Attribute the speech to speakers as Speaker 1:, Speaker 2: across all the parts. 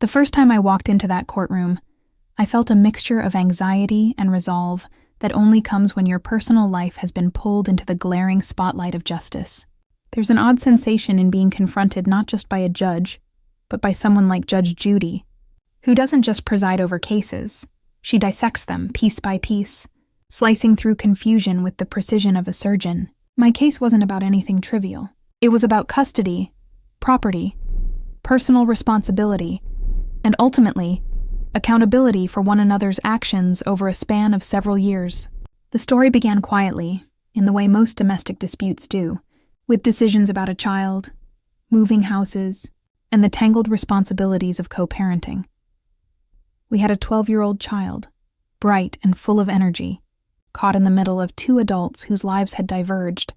Speaker 1: The first time I walked into that courtroom, I felt a mixture of anxiety and resolve that only comes when your personal life has been pulled into the glaring spotlight of justice. There's an odd sensation in being confronted not just by a judge, but by someone like Judge Judy, who doesn't just preside over cases. She dissects them piece by piece, slicing through confusion with the precision of a surgeon. My case wasn't about anything trivial. It was about custody, property, personal responsibility, and ultimately, accountability for one another's actions over a span of several years. The story began quietly, in the way most domestic disputes do, with decisions about a child, moving houses, and the tangled responsibilities of co-parenting. We had a 12-year-old child, bright and full of energy, caught in the middle of two adults whose lives had diverged,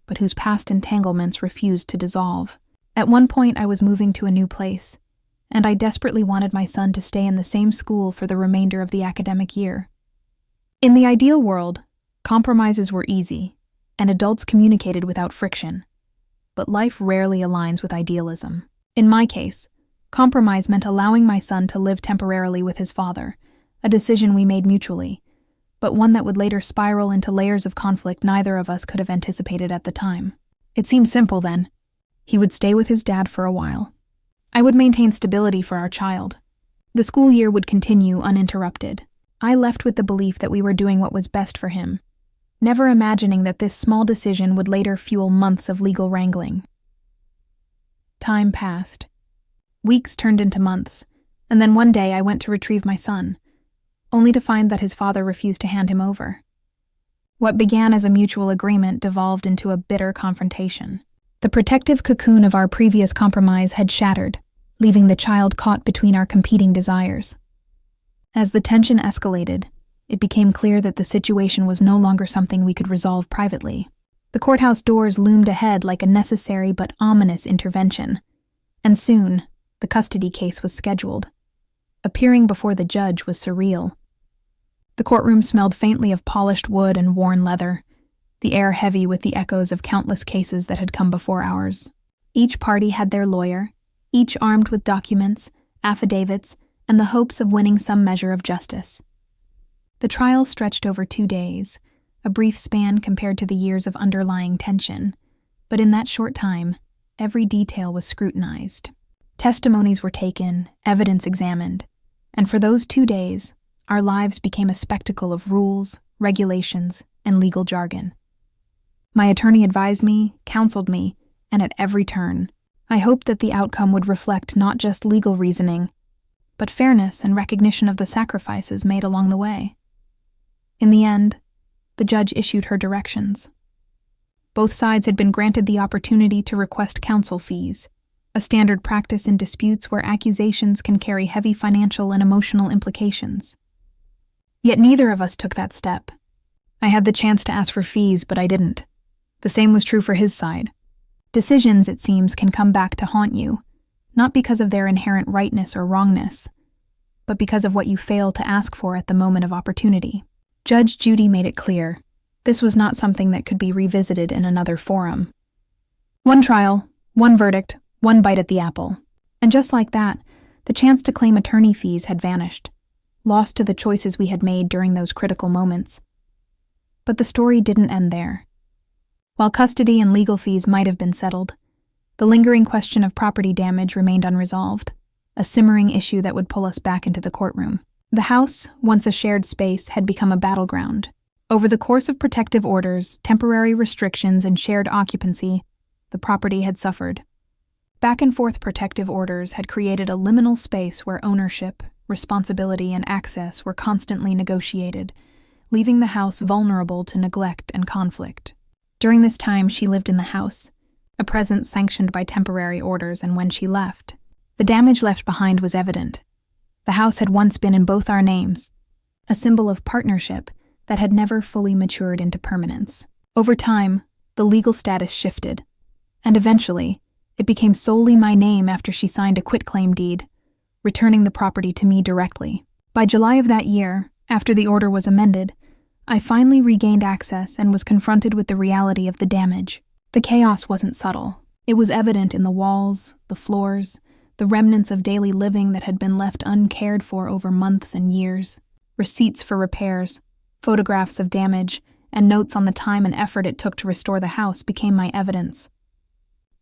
Speaker 1: but whose past entanglements refused to dissolve. At one point, I was moving to a new place, and I desperately wanted my son to stay in the same school for the remainder of the academic year. In the ideal world, compromises were easy, and adults communicated without friction. But life rarely aligns with idealism. In my case, compromise meant allowing my son to live temporarily with his father, a decision we made mutually, but one that would later spiral into layers of conflict neither of us could have anticipated at the time. It seemed simple then. He would stay with his dad for a while. I would maintain stability for our child. The school year would continue uninterrupted. I left with the belief that we were doing what was best for him, never imagining that this small decision would later fuel months of legal wrangling. Time passed. Weeks turned into months, and then one day I went to retrieve my son, only to find that his father refused to hand him over. What began as a mutual agreement devolved into a bitter confrontation. The protective cocoon of our previous compromise had shattered, leaving the child caught between our competing desires. As the tension escalated, it became clear that the situation was no longer something we could resolve privately. The courthouse doors loomed ahead like a necessary but ominous intervention, and soon, the custody case was scheduled. Appearing before the judge was surreal. The courtroom smelled faintly of polished wood and worn leather, the air heavy with the echoes of countless cases that had come before ours. Each party had their lawyer, each armed with documents, affidavits, and the hopes of winning some measure of justice. The trial stretched over 2 days, a brief span compared to the years of underlying tension, but in that short time, every detail was scrutinized. Testimonies were taken, evidence examined, and for those 2 days, our lives became a spectacle of rules, regulations, and legal jargon. My attorney advised me, counseled me, and at every turn, I hoped that the outcome would reflect not just legal reasoning, but fairness and recognition of the sacrifices made along the way. In the end, the judge issued her directions. Both sides had been granted the opportunity to request counsel fees, a standard practice in disputes where accusations can carry heavy financial and emotional implications. Yet neither of us took that step. I had the chance to ask for fees, but I didn't. The same was true for his side. Decisions, it seems, can come back to haunt you, not because of their inherent rightness or wrongness, but because of what you fail to ask for at the moment of opportunity. Judge Judy made it clear, this was not something that could be revisited in another forum. One trial, one verdict, one bite at the apple. And just like that, the chance to claim attorney fees had vanished, lost to the choices we had made during those critical moments. But the story didn't end there. While custody and legal fees might have been settled, the lingering question of property damage remained unresolved, a simmering issue that would pull us back into the courtroom. The house, once a shared space, had become a battleground. Over the course of protective orders, temporary restrictions, and shared occupancy, the property had suffered. Back-and-forth protective orders had created a liminal space where ownership, responsibility, and access were constantly negotiated, leaving the house vulnerable to neglect and conflict. During this time, she lived in the house, a presence sanctioned by temporary orders, and when she left, the damage left behind was evident. The house had once been in both our names, a symbol of partnership that had never fully matured into permanence. Over time, the legal status shifted, and eventually, it became solely my name after she signed a quitclaim deed, returning the property to me directly. By July of that year, after the order was amended, I finally regained access and was confronted with the reality of the damage. The chaos wasn't subtle. It was evident in the walls, the floors, the remnants of daily living that had been left uncared for over months and years. Receipts for repairs, photographs of damage, and notes on the time and effort it took to restore the house became my evidence.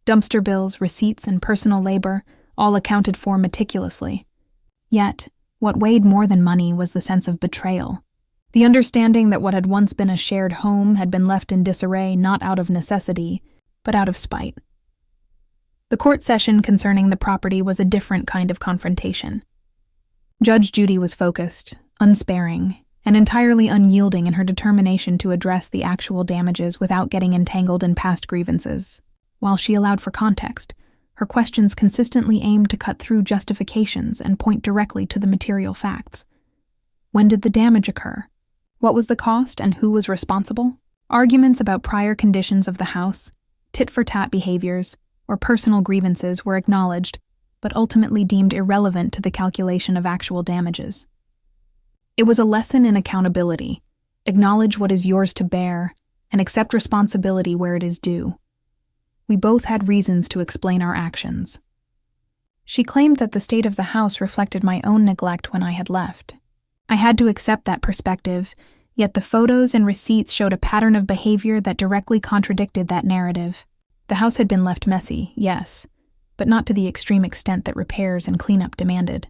Speaker 1: Dumpster bills, receipts, and personal labor, all accounted for meticulously. Yet, what weighed more than money was the sense of betrayal. The understanding that what had once been a shared home had been left in disarray not out of necessity, but out of spite. The court session concerning the property was a different kind of confrontation. Judge Judy was focused, unsparing, and entirely unyielding in her determination to address the actual damages without getting entangled in past grievances. While she allowed for context, her questions consistently aimed to cut through justifications and point directly to the material facts. When did the damage occur? What was the cost and who was responsible? Arguments about prior conditions of the house, tit-for-tat behaviors, or personal grievances were acknowledged, but ultimately deemed irrelevant to the calculation of actual damages. It was a lesson in accountability. Acknowledge what is yours to bear, and accept responsibility where it is due. We both had reasons to explain our actions. She claimed that the state of the house reflected my own neglect when I had left. I had to accept that perspective, yet the photos and receipts showed a pattern of behavior that directly contradicted that narrative. The house had been left messy, yes, but not to the extreme extent that repairs and cleanup demanded.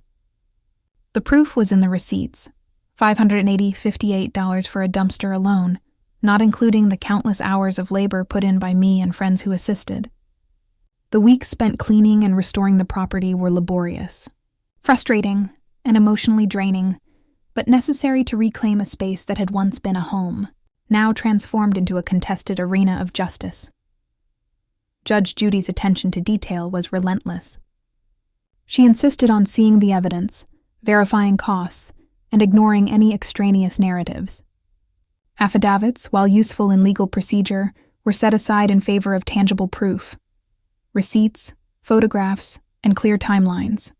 Speaker 1: The proof was in the receipts, $558 for a dumpster alone, not including the countless hours of labor put in by me and friends who assisted. The weeks spent cleaning and restoring the property were laborious, frustrating, and emotionally draining, but necessary to reclaim a space that had once been a home, now transformed into a contested arena of justice. Judge Judy's attention to detail was relentless. She insisted on seeing the evidence, verifying costs, and ignoring any extraneous narratives. Affidavits, while useful in legal procedure, were set aside in favor of tangible proof. Receipts, photographs, and clear timelines.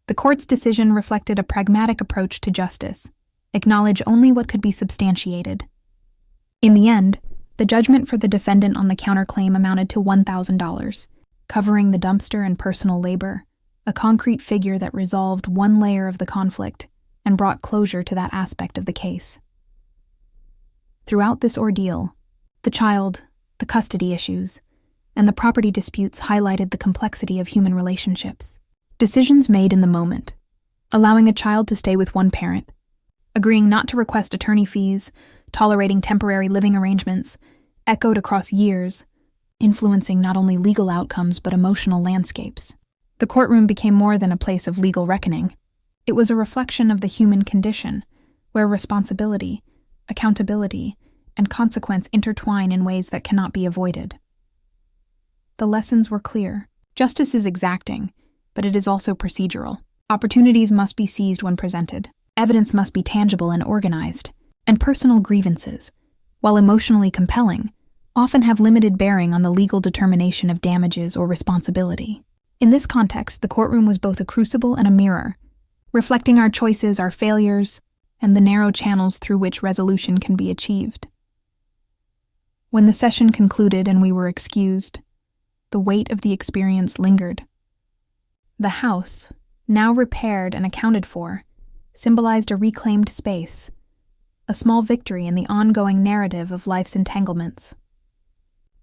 Speaker 1: The court's decision reflected a pragmatic approach to justice, acknowledge only what could be substantiated. In the end, the judgment for the defendant on the counterclaim amounted to $1,000, covering the dumpster and personal labor, a concrete figure that resolved one layer of the conflict and brought closure to that aspect of the case. Throughout this ordeal, the child, the custody issues, and the property disputes highlighted the complexity of human relationships. Decisions made in the moment, allowing a child to stay with one parent, agreeing not to request attorney fees, tolerating temporary living arrangements, echoed across years, influencing not only legal outcomes but emotional landscapes. The courtroom became more than a place of legal reckoning. It was a reflection of the human condition, where responsibility, accountability, and consequence intertwine in ways that cannot be avoided. The lessons were clear. Justice is exacting, but it is also procedural. Opportunities must be seized when presented. Evidence must be tangible and organized. And personal grievances, while emotionally compelling, often have limited bearing on the legal determination of damages or responsibility. In this context, the courtroom was both a crucible and a mirror, reflecting our choices, our failures, and the narrow channels through which resolution can be achieved. When the session concluded and we were excused, the weight of the experience lingered. The house, now repaired and accounted for, symbolized a reclaimed space, a small victory in the ongoing narrative of life's entanglements.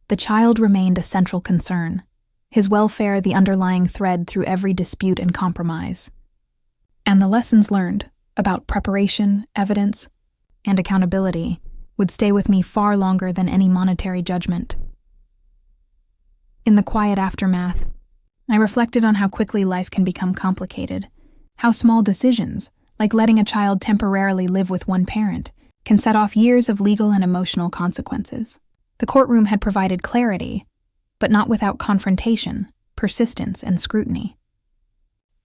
Speaker 1: The child remained a central concern, his welfare the underlying thread through every dispute and compromise. And the lessons learned about preparation, evidence, and accountability would stay with me far longer than any monetary judgment. In the quiet aftermath, I reflected on how quickly life can become complicated, how small decisions, like letting a child temporarily live with one parent, can set off years of legal and emotional consequences. The courtroom had provided clarity, but not without confrontation, persistence, and scrutiny.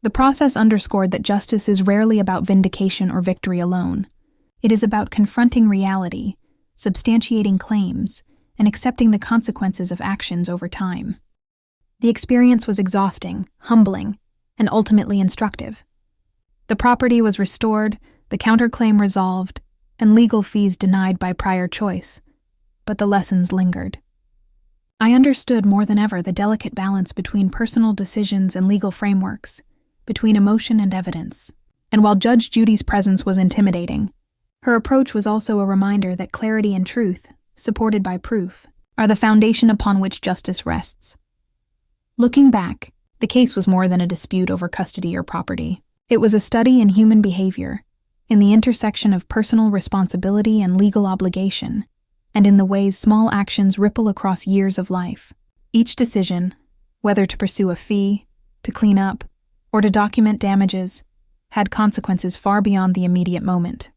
Speaker 1: The process underscored that justice is rarely about vindication or victory alone. It is about confronting reality, substantiating claims, and accepting the consequences of actions over time. The experience was exhausting, humbling, and ultimately instructive. The property was restored, the counterclaim resolved, and legal fees denied by prior choice, but the lessons lingered. I understood more than ever the delicate balance between personal decisions and legal frameworks, between emotion and evidence. And while Judge Judy's presence was intimidating, her approach was also a reminder that clarity and truth, supported by proof, are the foundation upon which justice rests. Looking back, the case was more than a dispute over custody or property. It was a study in human behavior, in the intersection of personal responsibility and legal obligation, and in the ways small actions ripple across years of life. Each decision, whether to pursue a fee, to clean up, or to document damages, had consequences far beyond the immediate moment.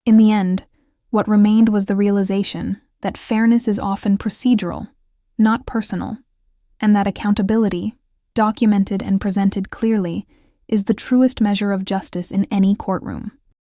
Speaker 1: In the end, what remained was the realization that fairness is often procedural, not personal, and that accountability, documented and presented clearly, is the truest measure of justice in any courtroom.